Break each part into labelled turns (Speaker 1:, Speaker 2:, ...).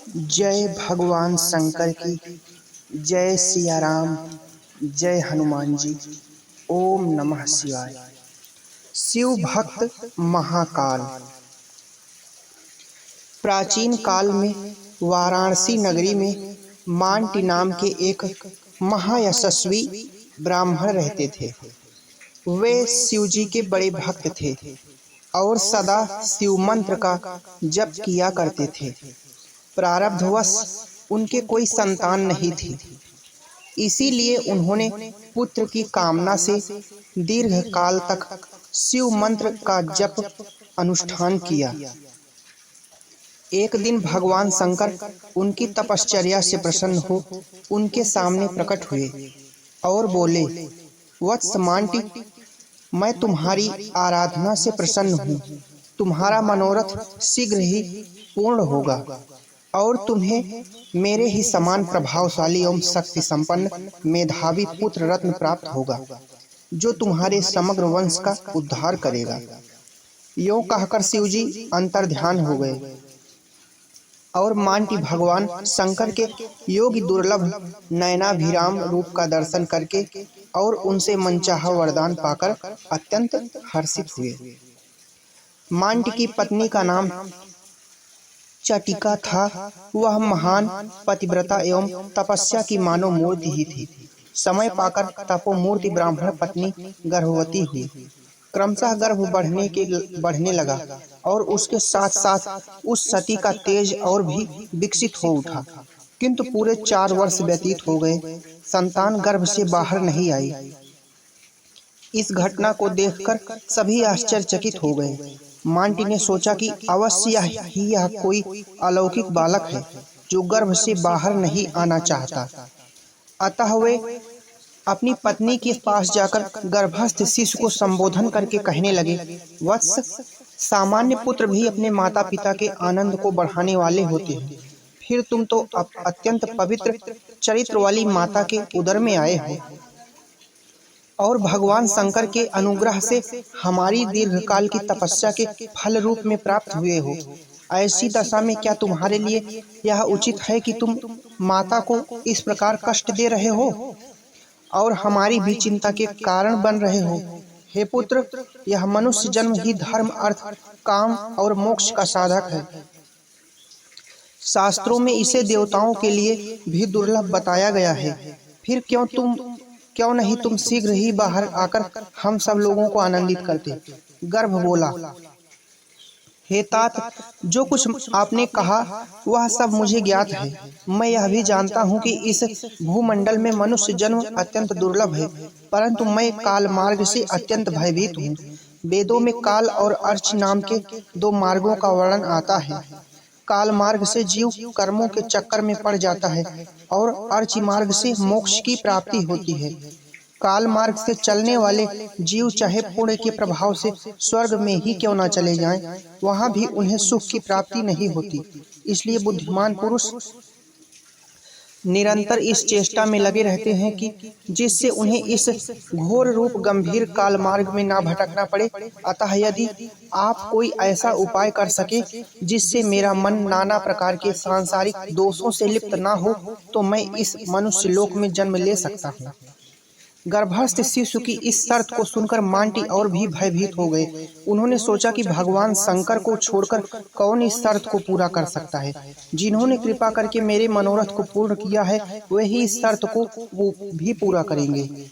Speaker 1: जय भगवान शंकर की। जय सिया राम। जय हनुमान जी। ओम नमः शिवाय। शिव भक्त महाकाल। प्राचीन काल में वाराणसी नगरी में मांटी नाम के एक महायशस्वी ब्राह्मण रहते थे। वे शिव जी के बड़े भक्त थे और सदा शिव मंत्र का जप किया करते थे। प्रारब्धवश उनके कोई संतान नहीं थी, इसीलिए उन्होंने पुत्र की कामना से दीर्घ काल तक शिव मंत्र का जप अनुष्ठान किया। एक दिन भगवान शंकर उनकी तपश्चर्या से प्रसन्न हो उनके सामने प्रकट हुए और बोले, वत्स मांटी, मैं तुम्हारी आराधना से प्रसन्न हूँ। तुम्हारा मनोरथ शीघ्र ही पूर्ण होगा और तुम्हें मेरे ही समान प्रभावशाली एवं शक्ति संपन्न मेधावी पुत्र रत्न प्राप्त होगा, जो तुम्हारे समग्र वंश का उद्धार करेगा। यों कहकर शिवजी अंतर्ध्यान हो गए और मांटी भगवान शंकर के योगी दुर्लभ नयनाभिराम रूप का दर्शन करके और उनसे मनचाहा वरदान पाकर अत्यंत हर्षित हुए। मांटी की पत्नी का नाम चटिका था। वह महान पतिव्रता एवं तपस्या की मानव मूर्ति ही थी। समय पाकर तपोमूर्ति ब्राह्मण पत्नी गर्भवती हुई। क्रमशः गर्भ बढ़ने लगा और उसके साथ साथ उस सती का तेज और भी विकसित हो उठा। किंतु पूरे 4 वर्ष व्यतीत हो गए, संतान गर्भ से बाहर नहीं आई। इस घटना को देखकर सभी आश्चर्यचकित हो गए। मांटी ने सोचा कि अवश्य यह कोई अलौकिक बालक है जो गर्भ से बाहर नहीं आना चाहता। अतः वे अपनी पत्नी के पास जाकर गर्भस्थ शिशु को संबोधन करके कहने लगे, वत्स, सामान्य पुत्र भी अपने माता पिता के आनंद को बढ़ाने वाले होते हैं, फिर तुम तो अत्यंत पवित्र चरित्र वाली माता के उदर में आए हो और भगवान शंकर के अनुग्रह से हमारी दीर्घकाल की तपस्या के फल रूप में प्राप्त हुए हो। ऐसी दशा में क्या तुम्हारे लिए यह उचित है कि तुम माता को इस प्रकार कष्ट दे रहे हो और हमारी भी चिंता के कारण बन रहे हो? हे पुत्र, यह मनुष्य जन्म ही धर्म, अर्थ, काम और मोक्ष का साधक है। शास्त्रों में इसे देवताओं के लिए भी दुर्लभ बताया गया है। फिर क्यों नहीं तुम शीघ्र ही बाहर आकर हम सब लोगों को आनंदित करते। गर्भ बोला, हे तात, जो कुछ आपने कहा वह सब मुझे ज्ञात है। मैं यह भी जानता हूँ कि इस भूमंडल में मनुष्य जन्म अत्यंत दुर्लभ है, परंतु मैं काल मार्ग से अत्यंत भयभीत हूँ। वेदों में काल और अर्च नाम के 2 मार्गों का वर्णन आता है। काल मार्ग से जीव कर्मों के चक्कर में पड़ जाता है और अर्च मार्ग से मोक्ष की प्राप्ति होती है। काल मार्ग से चलने वाले जीव चाहे पुण्य के प्रभाव से स्वर्ग में ही क्यों न चले जाएं, वहां भी उन्हें सुख की प्राप्ति नहीं होती। इसलिए बुद्धिमान पुरुष निरंतर इस चेष्टा में लगे रहते हैं कि जिससे उन्हें इस घोर रूप गंभीर काल मार्ग में ना भटकना पड़े। अतः यदि आप कोई ऐसा उपाय कर सके जिससे मेरा मन नाना प्रकार के सांसारिक दोषों से लिप्त ना हो, तो मैं इस मनुष्य लोक में जन्म ले सकता हूँ। गर्भस्थ शिशु की इस शर्त को सुनकर मांटी और भी भयभीत हो गए। उन्होंने सोचा कि भगवान शंकर को छोड़कर कौन इस शर्त को पूरा कर सकता है। जिन्होंने कृपा करके मेरे मनोरथ को पूर्ण किया है, वही इस शर्त को भी पूरा करेंगे।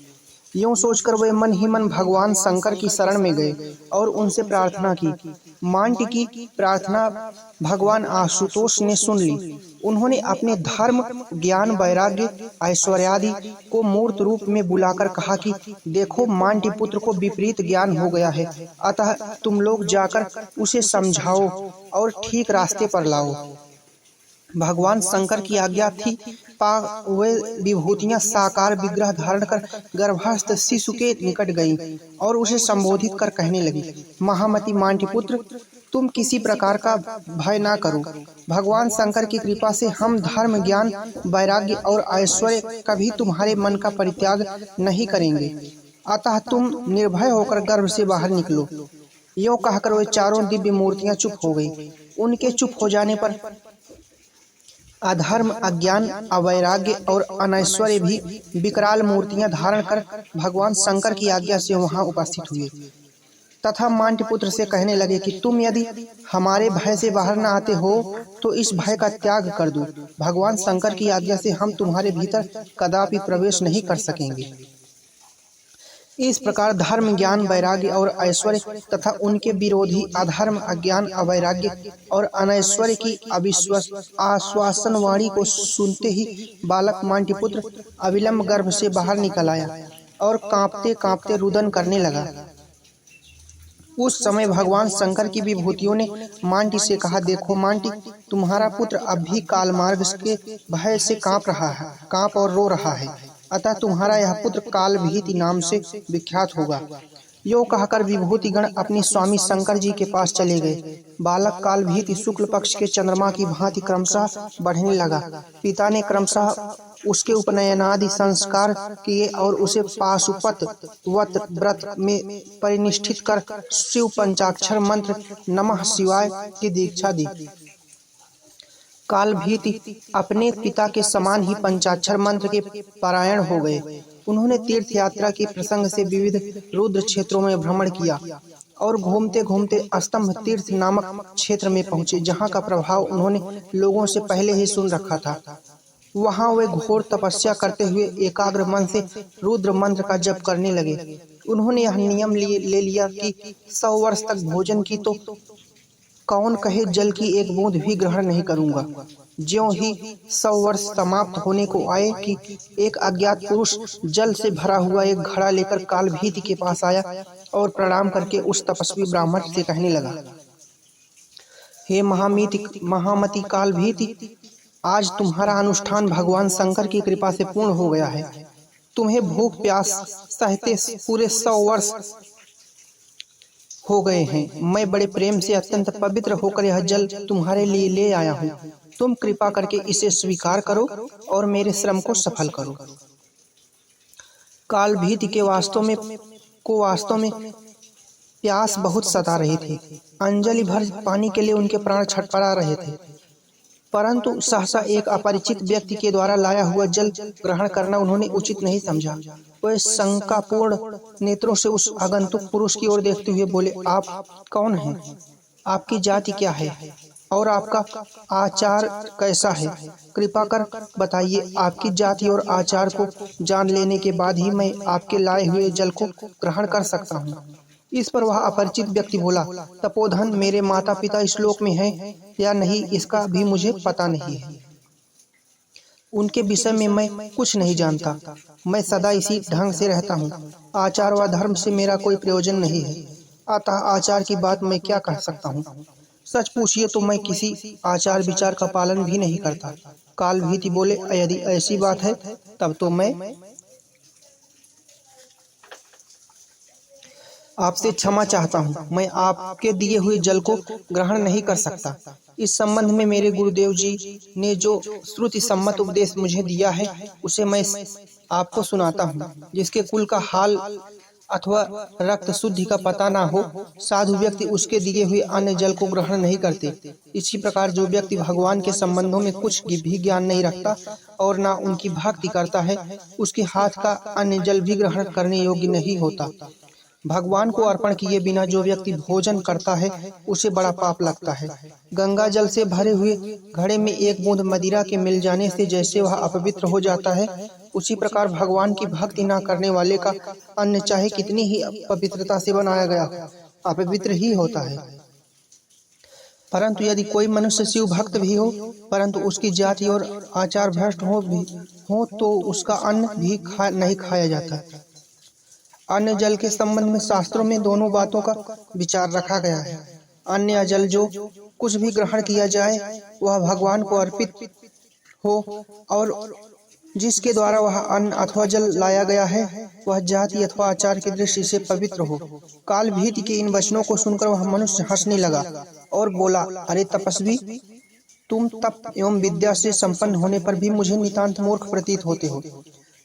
Speaker 1: यूं सोचकर वे मन ही मन भगवान शंकर की शरण में गए और उनसे प्रार्थना की। मांटी की प्रार्थना भगवान आशुतोष ने सुन ली। उन्होंने अपने धर्म, ज्ञान, वैराग्य, ऐश्वर्यादि को मूर्त रूप में बुलाकर कहा कि देखो, मांटी पुत्र को विपरीत ज्ञान हो गया है, अतः तुम लोग जाकर उसे समझाओ और ठीक रास्ते पर लाओ। भगवान शंकर की आज्ञा थी। वे विभूतियां साकार विग्रह धारण कर गर्भस्थ शिशु के निकट गईं और उसे संबोधित कर कहने लगी, महामती मांटी पुत्र, तुम किसी प्रकार का भय ना करो। भगवान शंकर की कृपा से हम धर्म, ज्ञान, वैराग्य और ऐश्वर्य कभी तुम्हारे मन का परित्याग नहीं करेंगे। अतः तुम निर्भय होकर गर्भ से बाहर निकलो। यों कहकर वे चारों दिव्य मूर्तियां चुप हो गईं। उनके चुप हो जाने पर अधर्म, अज्ञान, अवैराग्य और अनैश्वर्य भी विकराल मूर्तियां धारण कर भगवान शंकर की आज्ञा से वहां उपस्थित हुए तथा मांटिपुत्र से कहने लगे कि तुम यदि हमारे भय से बाहर न आते हो तो इस भय का त्याग कर दो। भगवान शंकर की आज्ञा से हम तुम्हारे भीतर कदापि प्रवेश नहीं कर सकेंगे। इस प्रकार धर्म, ज्ञान, वैराग्य और ऐश्वर्य तथा उनके विरोधी अधर्म, अज्ञान, अवैराग्य और अनैश्वर्य की आश्वासन वाणी को सुनते ही बालक मांटिपुत्र अविलंब गर्भ से बाहर निकल आया और कांपते कांपते रुदन करने लगा। उस समय भगवान शंकर की विभूतियों ने मांटी से कहा, देखो मांटी, तुम्हारा पुत्र अब भी कालमार्ग के भय से कांप और रो रहा है, अतः तुम्हारा यह पुत्र कालभीति नाम से विख्यात होगा। यो कहकर विभूतिगण अपने स्वामी शंकर जी के पास चले गए। बालक कालभीति शुक्ल पक्ष के चंद्रमा की भांति क्रमशः बढ़ने लगा। पिता ने क्रमशः उसके उपनयनादि संस्कार किए और उसे पाशुपत व्रत में परिनिष्ठित कर शिव पंचाक्षर मंत्र नमः शिवाय की दीक्षा दी। कालभीति अपने पिता के समान ही पंचाक्षर मंत्र के पारायण हो गए। उन्होंने तीर्थ यात्रा के प्रसंग से विविध रुद्र क्षेत्रों में भ्रमण किया और घूमते घूमते स्तंभ तीर्थ नामक क्षेत्र में पहुंचे, जहां का प्रभाव उन्होंने लोगों से पहले ही सुन रखा था। वहां वे घोर तपस्या करते हुए एकाग्र मन से रुद्र मंत्र का जप करने लगे। उन्होंने यह नियम ले लिया कि 100 वर्ष तक भोजन की तो कौन कहे जल की एक बूंद भी ग्रहण नहीं करूंगा। ज्यों ही 100 वर्ष समाप्त होने को आए कि एक अज्ञात पुरुष जल से भरा हुआ एक घड़ा लेकर कालभीति के पास आया और प्रणाम करके उस तपस्वी ब्राह्मण से कहने लगा, हे महामति कालभीति, आज तुम्हारा अनुष्ठान भगवान शंकर की कृपा से पूर्ण हो गया है। तुम्हें भूख प्यास सहते पूरे 100 वर्ष हो गए हैं। मैं बड़े प्रेम से अत्यंत पवित्र होकर यह जल तुम्हारे लिए ले आया हूँ। तुम कृपा करके इसे स्वीकार करो और मेरे श्रम को सफल करो। कालभीति के वास्तव में प्यास बहुत सता रही थी। अंजलि भर पानी के लिए उनके प्राण छटपटा रहे थे, परंतु सहसा एक अपरिचित व्यक्ति के द्वारा लाया हुआ जल ग्रहण करना उन्होंने उचित नहीं समझा। वे शंकापूर्ण नेत्रों से उस आगंतुक पुरुष की ओर देखते हुए बोले, आप कौन हैं? आपकी जाति क्या है और आपका आचार कैसा है? कृपा कर बताइए। आपकी जाति और आचार को जान लेने के बाद ही मैं आपके लाए हुए जल को ग्रहण कर सकता हूँ। इस पर वह अपरिचित व्यक्ति बोला, तपोधन, मेरे माता पिता इस लोक में हैं या नहीं इसका भी मुझे पता नहीं है। उनके विषय में मैं कुछ नहीं जानता। मैं सदा इसी ढंग से रहता हूँ। आचार व धर्म से मेरा कोई प्रयोजन नहीं है, अतः आचार की बात मैं क्या कह सकता हूँ। सच पूछिए तो मैं किसी आचार विचार का पालन भी नहीं करता। कालभीति बोले, यदि ऐसी बात है तब तो मैं आपसे क्षमा चाहता हूँ। मैं आपके दिए हुए जल को ग्रहण नहीं कर सकता। इस संबंध में मेरे गुरुदेव जी ने जो श्रुति सम्मत उपदेश मुझे दिया है उसे मैं आपको सुनाता हूँ। जिसके कुल का हाल अथवा रक्त शुद्धि का पता ना हो, साधु व्यक्ति उसके दिए हुए अन्य जल को ग्रहण नहीं करते। इसी प्रकार जो व्यक्ति भगवान के संबंधों में कुछ भी ज्ञान नहीं रखता और ना उनकी भक्ति करता है, उसके हाथ का अन्य जल भी ग्रहण करने योग्य नहीं होता। भगवान को अर्पण किए बिना जो व्यक्ति भोजन करता है उसे बड़ा पाप लगता है। गंगा जल से भरे हुए घड़े में एक बूंद मदिरा के मिल जाने से जैसे वह अपवित्र हो जाता है, उसी प्रकार भगवान की भक्ति न करने वाले का अन्न चाहे कितनी ही पवित्रता से बनाया गया अपवित्र ही होता है। परंतु यदि कोई मनुष्य शिव भक्त भी हो परंतु उसकी जाति और आचार भ्रष्ट हो तो उसका अन्न भी नहीं खाया जाता। अन्य जल के संबंध में शास्त्रों में दोनों बातों का विचार रखा गया है। अन्य जल जो कुछ भी ग्रहण किया जाए वह भगवान को अर्पित हो और जिसके द्वारा वह अन्न अथवा जल लाया गया है वह जाति अथवा आचार की दृष्टि से पवित्र हो। कालभीति के इन वचनों को सुनकर वह मनुष्य हंसने लगा और बोला, अरे तपस्वी, तुम तप एवं विद्या से संपन्न होने पर भी मुझे नितांत मूर्ख प्रतीत होते हो।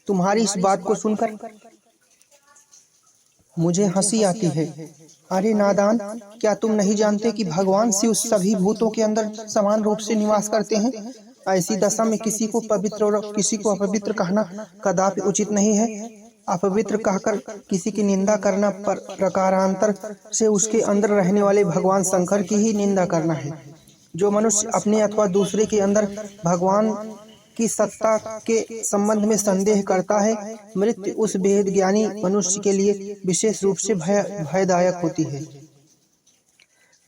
Speaker 1: तुम्हारी इस बात को सुनकर मुझे हंसी आती है। अरे नादान, क्या तुम नहीं जानते कि भगवान शिव सभी भूतों के अंदर समान रूप से निवास करते हैं ऐसी दशा में किसी को पवित्र और किसी को अपवित्र कहना कदापि उचित नहीं है। अपवित्र कहकर किसी की निंदा करना पर प्रकारांतर से उसके अंदर रहने वाले भगवान शंकर की ही निंदा करना है। जो मनुष्य अपने अथवा दूसरे के अंदर भगवान की सत्ता के संबंध में संदेह करता है, मृत्यु उस भेद ज्ञानी मनुष्य के लिए विशेष रूप से भयदायक होती है।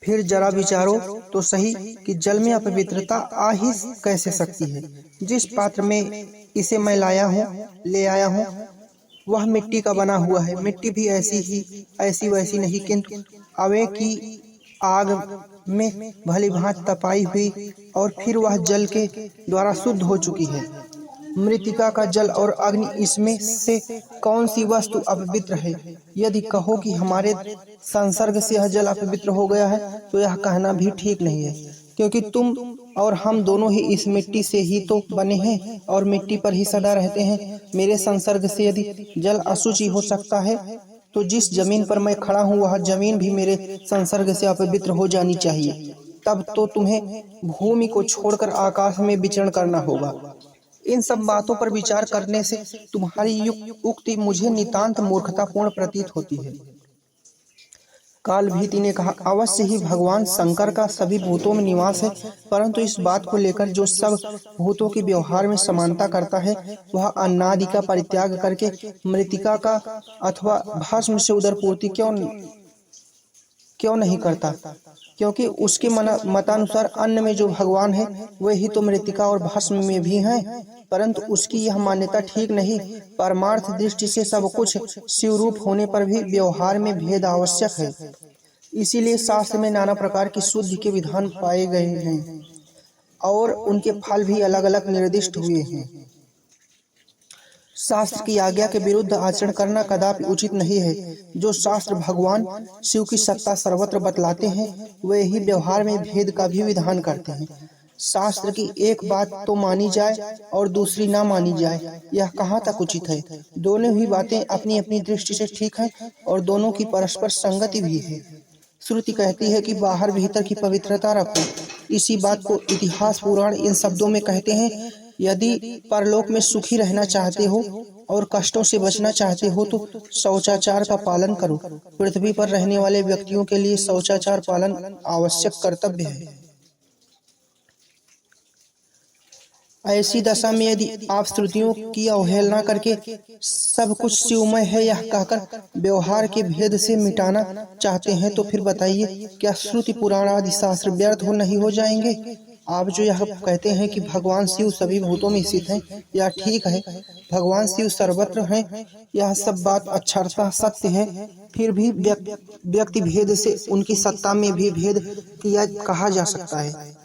Speaker 1: फिर जरा विचारो तो सही कि जल में अपवित्रता आ ही कैसे सकती है। जिस पात्र में इसे मैं ले आया हूँ वह मिट्टी का बना हुआ है। मिट्टी भी ऐसी वैसी नहीं, किंतु अवे की आग में भली भांति तपाई हुई और फिर वह जल के द्वारा शुद्ध हो चुकी है। मृतिका का जल और अग्नि, इसमें से कौन सी वस्तु अपवित्र है? यदि कहो कि हमारे संसर्ग से यह जल अपवित्र हो गया है तो यह कहना भी ठीक नहीं है, क्योंकि तुम और हम दोनों ही इस मिट्टी से ही तो बने हैं और मिट्टी पर ही सदा रहते हैं। मेरे संसर्ग से यदि जल अशुचि हो सकता है तो जिस जमीन पर मैं खड़ा हूँ वह जमीन भी मेरे संसर्ग से अपवित्र हो जानी चाहिए। तब तो तुम्हें भूमि को छोड़कर आकाश में विचरण करना होगा। इन सब बातों पर विचार करने से तुम्हारी उक्ति मुझे नितांत मूर्खतापूर्ण प्रतीत होती है। कालभीति ने कहा, अवश्य ही भगवान शंकर का सभी भूतों में निवास है, परंतु इस बात को लेकर जो सब भूतों के व्यवहार में समानता करता है वह अन्नादि का परित्याग करके मृतिका का अथवा भस्म से उदरपूर्ति क्यों नहीं करता? क्योंकि उसके मतानुसार अन्न में जो भगवान है वे ही तो मृतिका और भस्म में भी हैं, परंतु उसकी यह मान्यता ठीक नहीं। परमार्थ दृष्टि से सब कुछ शिवरूप होने पर भी व्यवहार में भेद आवश्यक है। इसीलिए शास्त्र में नाना प्रकार की शुद्धि के विधान पाए गए हैं और उनके फल भी अलग अलग निर्दिष्ट हुए हैं। शास्त्र की आज्ञा के विरुद्ध आचरण करना कदापि उचित नहीं है। जो शास्त्र भगवान शिव की सत्ता सर्वत्र बतलाते हैं वे ही व्यवहार में भेद का भी विधान करते हैं। शास्त्र की एक बात तो मानी जाए और दूसरी ना मानी जाए, यह कहाँ तक उचित है? दोनों ही बातें अपनी अपनी दृष्टि से ठीक हैं और दोनों की परस्पर संगति भी है। श्रुति कहती है कि बाहर भीतर की पवित्रता रखो। इसी बात को इतिहास पुराण इन शब्दों में कहते हैं, यदि परलोक में सुखी रहना चाहते हो और कष्टों से बचना चाहते हो तो शौचाचार का पालन करो। पृथ्वी पर रहने वाले व्यक्तियों के लिए शौचाचार पालन आवश्यक कर्तव्य है। ऐसी दशा में यदि आप श्रुतियों की अवहेलना करके सब कुछ शिवमय है यह कहकर व्यवहार के भेद से मिटाना चाहते हैं तो फिर बताइए, क्या श्रुति पुराण आदि शास्त्र व्यर्थ नहीं हो जाएंगे? आप जो यह कहते हैं कि भगवान शिव सभी भूतों में स्थित हैं, यह ठीक है। भगवान शिव सर्वत्र हैं, यह सब बात अक्षरशः सत्य है। फिर भी व्यक्ति भेद से उनकी सत्ता में भी भेद कहा जा सकता है।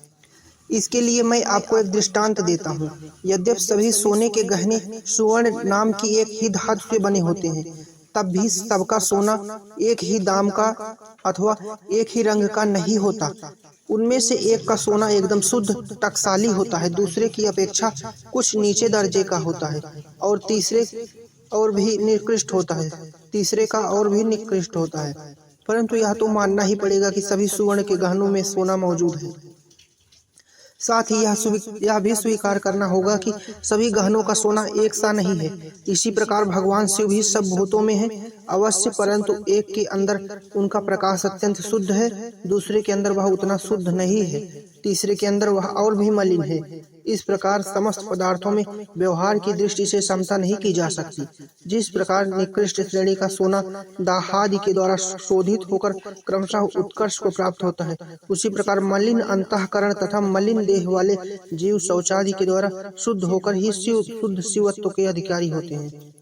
Speaker 1: इसके लिए मैं आपको एक दृष्टांत देता हूँ। यद्यप सभी सोने के गहने सुवर्ण नाम की एक ही धातु से बने होते हैं, तब भी सबका सोना एक ही दाम का अथवा एक ही रंग का नहीं होता। उनमें से एक का सोना एकदम शुद्ध टकसाली होता है, दूसरे की अपेक्षा कुछ नीचे दर्जे का होता है और तीसरे और भी निकृष्ट होता है, तीसरे का और भी निकृष्ट होता है। परंतु यह तो मानना ही पड़ेगा कि सभी सुवर्ण के गहनों में सोना मौजूद है। साथ ही यह भी स्वीकार करना होगा कि सभी गहनों का सोना एक सा नहीं है। इसी प्रकार भगवान शिव भी सब भूतों में है अवश्य, परंतु एक के अंदर उनका प्रकाश अत्यंत शुद्ध है, दूसरे के अंदर वह उतना शुद्ध नहीं है, तीसरे के अंदर वह और भी मलिन है। इस प्रकार समस्त पदार्थों में व्यवहार की दृष्टि से समता नहीं की जा सकती। जिस प्रकार निकृष्ट श्रेणी का सोना दाहादि के द्वारा शोधित होकर क्रमशः उत्कर्ष को प्राप्त होता है, उसी प्रकार मलिन अंतःकरण तथा मलिन देह वाले जीव शौचादि के द्वारा शुद्ध होकर ही शुद्ध शिवत्व के अधिकारी होते हैं।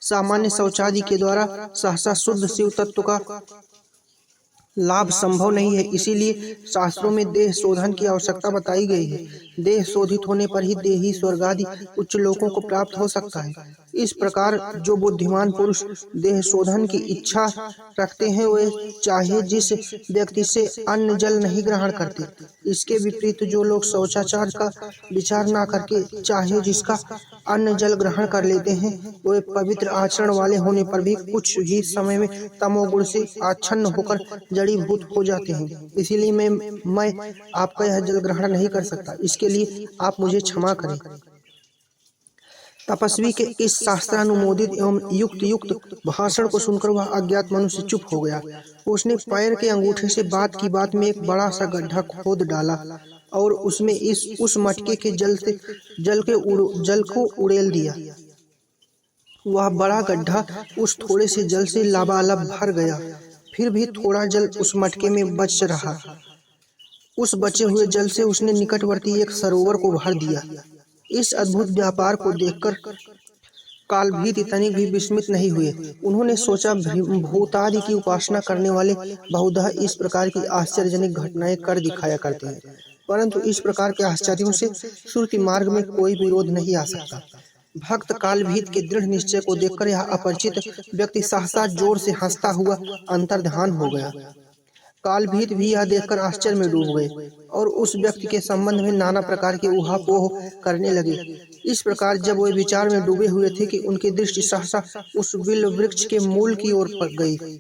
Speaker 1: सामान्य शौचादि के द्वारा सहसा शुद्ध शिव तत्व का लाभ संभव नहीं है। इसीलिए शास्त्रों में देह शोधन की आवश्यकता बताई गई है। देह शोधित होने पर ही देही स्वर्ग आदि उच्च लोकों को प्राप्त हो सकता है। इस प्रकार जो बुद्धिमान पुरुष देह शोधन की इच्छा रखते हैं वे चाहे जिस व्यक्ति से अन्न जल नहीं ग्रहण करते। इसके विपरीत जो लोग शौचाचार का विचार न करके चाहे जिसका अन्न जल ग्रहण कर लेते हैं वे पवित्र आचरण वाले होने पर भी कुछ ही समय में तमोगुण से आच्छन्न होकर जड़ीभूत हो जाते हैं। इसीलिए मैं आपका यह जल ग्रहण नहीं कर सकता। इसके लिए आप मुझे क्षमा करें। तपस्वी के इस शास्त्रानुमोदित एवं युक्त भाषण को सुनकर वह अज्ञात मनुष्य चुप हो गया। उसने पैर के अंगूठे से बात की बात में एक बड़ा सा गड्ढा खोद डाला और उसमें उस मटके के जल को उड़ेल दिया। वह बड़ा गड्ढा उस थोड़े से जल से लबालब भर गया। फिर भी थोड़ा जल उस मटके में बच रहा। उस बचे हुए जल से उसने निकटवर्ती एक सरोवर को भर दिया। इस अद्भुत व्यापार को देखकर कालभीत तनिक भी विस्मित नहीं हुए। उन्होंने सोचा, भूतादि की उपासना करने वाले बहुधा इस प्रकार की आश्चर्यजनक घटनाएं कर दिखाया करते हैं, परंतु इस प्रकार के आश्चर्यों से श्रुति मार्ग में कोई विरोध नहीं आ सकता। भक्त कालभीत के दृढ़ निश्चय को देखकर यह अपरिचित व्यक्ति सहसा जोर से हंसता हुआ अंतर्ध्यान हो गया। कालभीत भी यह देखकर आश्चर्य में डूब गए और उस व्यक्ति के संबंध में नाना प्रकार के ऊहापोह करने लगे। इस प्रकार जब वे विचार में डूबे हुए थे कि उनकी दृष्टि सहसा उस बिल्व वृक्ष के मूल की ओर पड़ गई।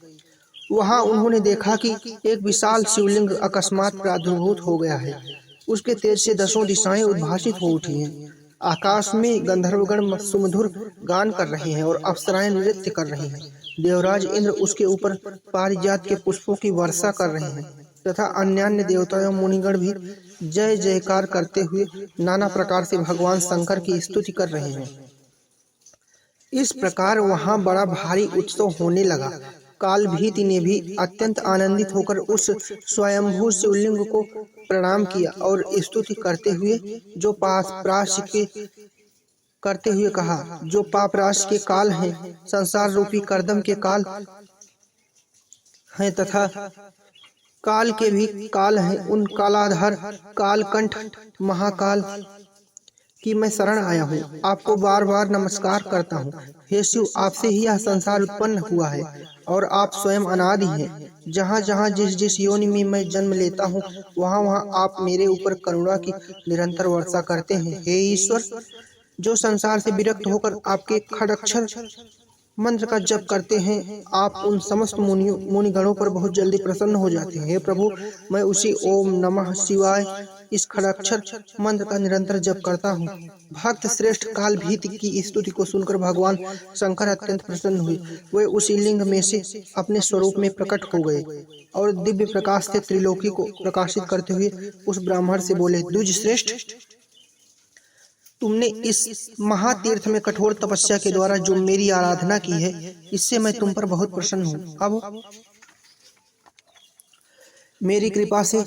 Speaker 1: वहां उन्होंने देखा कि एक विशाल शिवलिंग अकस्मात प्रादुर्भूत हो गया है। उसके तेज से 10 दिशाएं उद्भासित हो उठी हैं। आकाश में गंधर्वगण सुमधुर गान कर रहे हैं और अप्सराएं नृत्य कर रही हैं। देवराज इंद्र उसके ऊपर पारिजात के पुष्पों की वर्षा कर रहे हैं तथा अन्यान्य देवता एवं मुनिगण भी जय जयकार करते हुए नाना प्रकार से भगवान शंकर की स्तुति कर रहे हैं। इस प्रकार वहां बड़ा भारी उत्सव होने लगा। कालभीत ने भी अत्यंत आनंदित होकर उस स्वयंभू शिवलिंग को प्रणाम किया और स्तुति करते हुए कहा, जो पापराश के काल हैं, संसार रूपी कर्दम के काल हैं तथा काल के भी काल हैं, उन कालाधार कालकंठ महाकाल कि मैं शरण आया हूँ। आपको बार बार नमस्कार करता हूँ। हे शिव, आपसे ही यह संसार उत्पन्न हुआ है और आप स्वयं अनादि हैं। जहाँ जहाँ जिस योनि में मैं जन्म लेता हूँ वहाँ वहाँ आप मेरे ऊपर करुणा की निरंतर वर्षा करते हैं। हे ईश्वर, जो संसार से विरक्त होकर आपके खड़अक्षर मंत्र का जप करते हैं, आप उन समस्त मुनिगणों पर बहुत जल्दी प्रसन्न हो जाते हैं। हे प्रभु, मैं उसी ओम नमः शिवाय इस खड़ाक्षर मंत्र का निरंतर जप करता हूँ। भक्त श्रेष्ठ कालभीत की स्तुति को सुनकर भगवान शंकर अत्यंत प्रसन्न हुए। वे उसी लिंग में से अपने स्वरूप में प्रकट हो गए और दिव्य प्रकाश से त्रिलोकी को प्रकाशित करते हुए उस ब्राह्मण से बोले, द्विज श्रेष्ठ, तुमने इस महातीर्थ में कठोर तपस्या के द्वारा जो मेरी आराधना की है, इससे मैं तुम पर बहुत प्रसन्न हूँ। अब मेरी कृपा से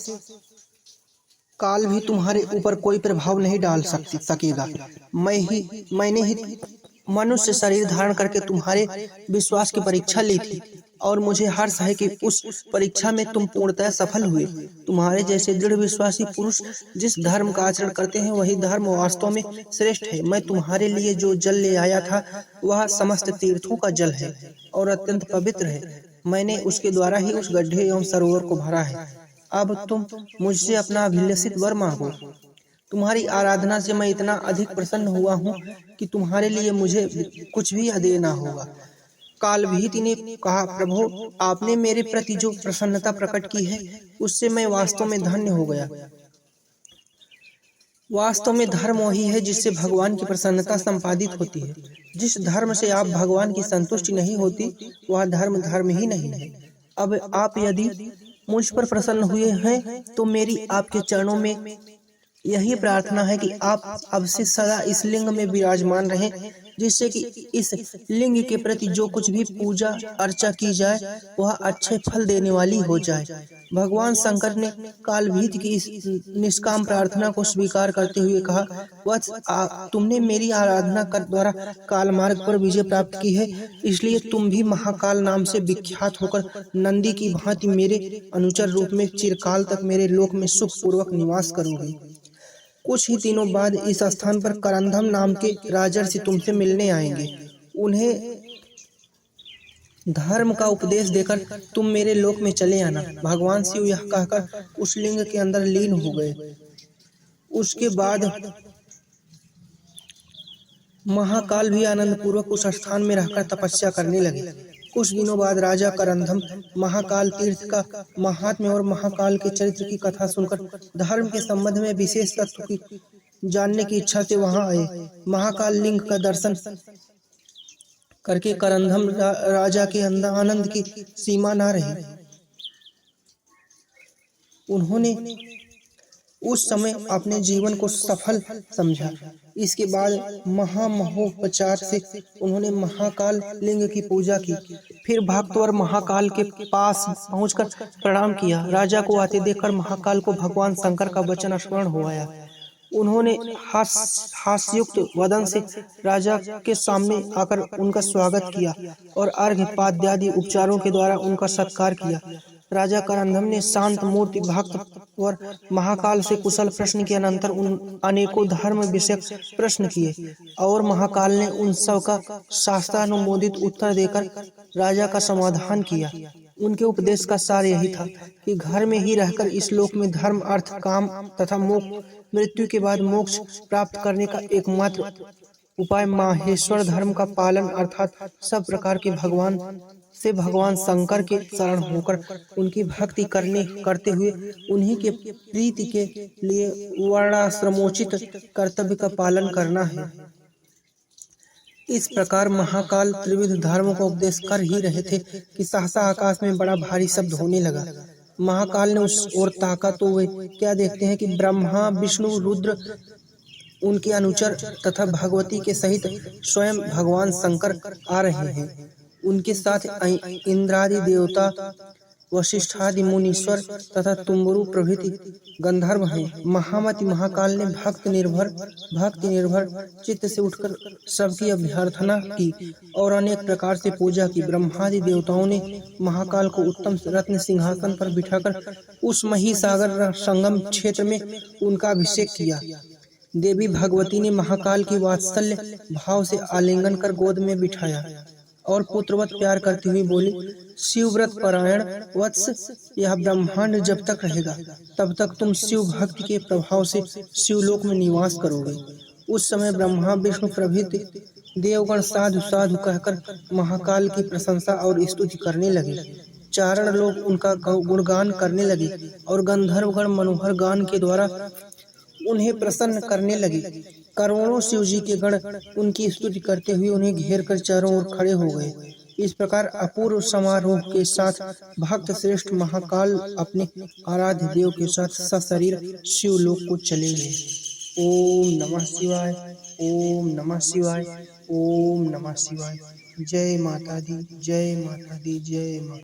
Speaker 1: काल भी तुम्हारे ऊपर कोई प्रभाव नहीं डाल सकेगा। मैंने ही मनुष्य शरीर धारण करके तुम्हारे विश्वास की परीक्षा ली थी और मुझे हर्ष है कि उस परीक्षा में तुम पूर्णतः सफल हुए। तुम्हारे जैसे दृढ़ विश्वासी पुरुष जिस धर्म का आचरण करते हैं वही धर्म वास्तव में श्रेष्ठ है। मैं तुम्हारे लिए जो जल ले आया था वह समस्त तीर्थों का जल है और अत्यंत पवित्र है। मैंने उसके द्वारा ही उस गड्ढे एवं सरोवर को भरा है। अब तुम मुझसे अपना अभिलषित वर मांगो। तुम्हारी आराधना से मैं इतना अधिक प्रसन्न हुआ हूँ कि तुम्हारे लिए मुझे कुछ भी देना होगा। कालभीति ने कहा, प्रभु, आपने मेरे प्रति जो प्रसन्नता प्रकट की है उससे मैं वास्तव में धन्य हो गया। वास्तव में धर्म वही है जिससे भगवान की प्रसन्नता संपादित होती है। जिस धर्म से आप भगवान की संतुष्टि नहीं होती वह धर्म ही नहीं है। अब आप यदि मुझ पर प्रसन्न हुए हैं तो मेरी आपके चरणों में यही प्रार्थना है कि आप अब से सदा इस लिंग में विराजमान रहें, जिससे कि इस लिंग के प्रति जो कुछ भी पूजा अर्चा की जाए वह अच्छे फल देने वाली हो जाए। भगवान शंकर ने कालभीति की इस निष्काम प्रार्थना को स्वीकार करते हुए कहा, वत्स, तुमने मेरी आराधना कर द्वारा काल मार्ग पर विजय प्राप्त की है, इसलिए तुम भी महाकाल नाम से विख्यात होकर नंदी की भांति मेरे अनुचर रूप में चिरकाल तक मेरे लोक में सुख पूर्वक निवास करोगे। कुछ ही दिनों बाद इस स्थान पर करंधम नाम के राजर्षि तुमसे मिलने आएंगे। उन्हें धर्म का उपदेश देकर तुम मेरे लोक में चले आना। भगवान शिव यह कहकर उस लिंग के अंदर लीन हो गए। उसके बाद महाकाल भी आनंद पूर्वक उस स्थान में रहकर तपस्या करने लगे। कुछ दिनों बाद राजा करंधम महाकाल तीर्थ का महात्म्य और महाकाल के चरित्र की कथा सुनकर धर्म के संबंध में विशेष तत्व की जानने की इच्छा से वहां आए। महाकाल लिंग का दर्शन करके करंधम राजा के आनंद की सीमा ना रही। उन्होंने उस समय अपने जीवन को सफल समझा। इसके बाद महामहोपचार से उन्होंने महाकाल लिंग की पूजा की। फिर भक्तवर महाकाल के पास पहुंचकर प्रणाम किया। राजा को आते देखकर महाकाल को भगवान शंकर का वचन स्मरण हो आया। उन्होंने हास्ययुक्त वदन से राजा के सामने आकर उनका स्वागत किया और अर्घ्य पाद्यादि उपचारों के द्वारा उनका सत्कार किया। राजा करंधम ने शांत मूर्ति भक्त और महाकाल से कुशल प्रश्न के अनंतर उन अनेकों धर्म विषयक प्रश्न किए और महाकाल ने उन सब का शास्त्रानुमोदित उत्तर देकर राजा का समाधान किया। उनके उपदेश का सार यही था कि घर में ही रहकर इस लोक में धर्म, अर्थ, काम तथा मोक्ष, मृत्यु के बाद मोक्ष प्राप्त करने का एकमात्र उपाय माहेश्वर धर्म का पालन अर्थात सब प्रकार के भगवान शंकर के शरण होकर उनकी भक्ति करते हुए उन्हीं के प्रीति के लिए वर्णाश्रमोचित कर्तव्य का पालन करना है। इस प्रकार महाकाल त्रिविध धर्मों का उपदेश कर ही रहे थे कि सहसा आकाश में बड़ा भारी शब्द होने लगा। महाकाल ने उस ओर ताका तो वे क्या देखते हैं कि ब्रह्मा, विष्णु, रुद्र, उनके अनुचर तथा भगवती के सहित स्वयं भगवान शंकर आ रहे हैं। उनके साथ इंद्रादि देवता, वशिष्ठादि मुनीश्वर तथा तुम्बरु प्रभृति गंधर्व हैं। महामति महाकाल ने भक्ति निर्भर चित्त से उठकर सबकी अभ्यर्थना की और अनेक प्रकार से पूजा की। ब्रह्मादि देवताओं ने महाकाल को उत्तम रत्न सिंहासन पर बिठाकर उस महिसागर संगम क्षेत्र में उनका अभिषेक किया। देवी भगवती ने महाकाल की वात्सल्य भाव से आलिंगन कर गोद में बिठाया और पुत्रवत प्यार करती हुई बोली, शिवव्रत परायण वत्स, यह ब्रह्मांड जब तक रहेगा तब तक तुम शिव भक्ति के प्रभाव से शिवलोक में निवास करोगे। उस समय ब्रह्मा, विष्णु प्रभृति देवगण साधु साधु कहकर महाकाल की प्रशंसा और स्तुति करने लगे। चारण लोग उनका गुणगान करने लगे और गंधर्वगण मनोहर गान के द्वारा उन्हें प्रसन्न करने लगे। करोड़ों शिवजी के गण उनकी स्तुति करते हुए उन्हें घेर कर चारों ओर खड़े हो गए। इस प्रकार अपूर्व समारोह के साथ भक्त श्रेष्ठ महाकाल अपने आराध्य देव के साथ सशरीर शिवलोक को चले गए। ओम नमः शिवाय, ओम नमः शिवाय, ओम नमः शिवाय। जय माता दी, जय माता दी, जय माता।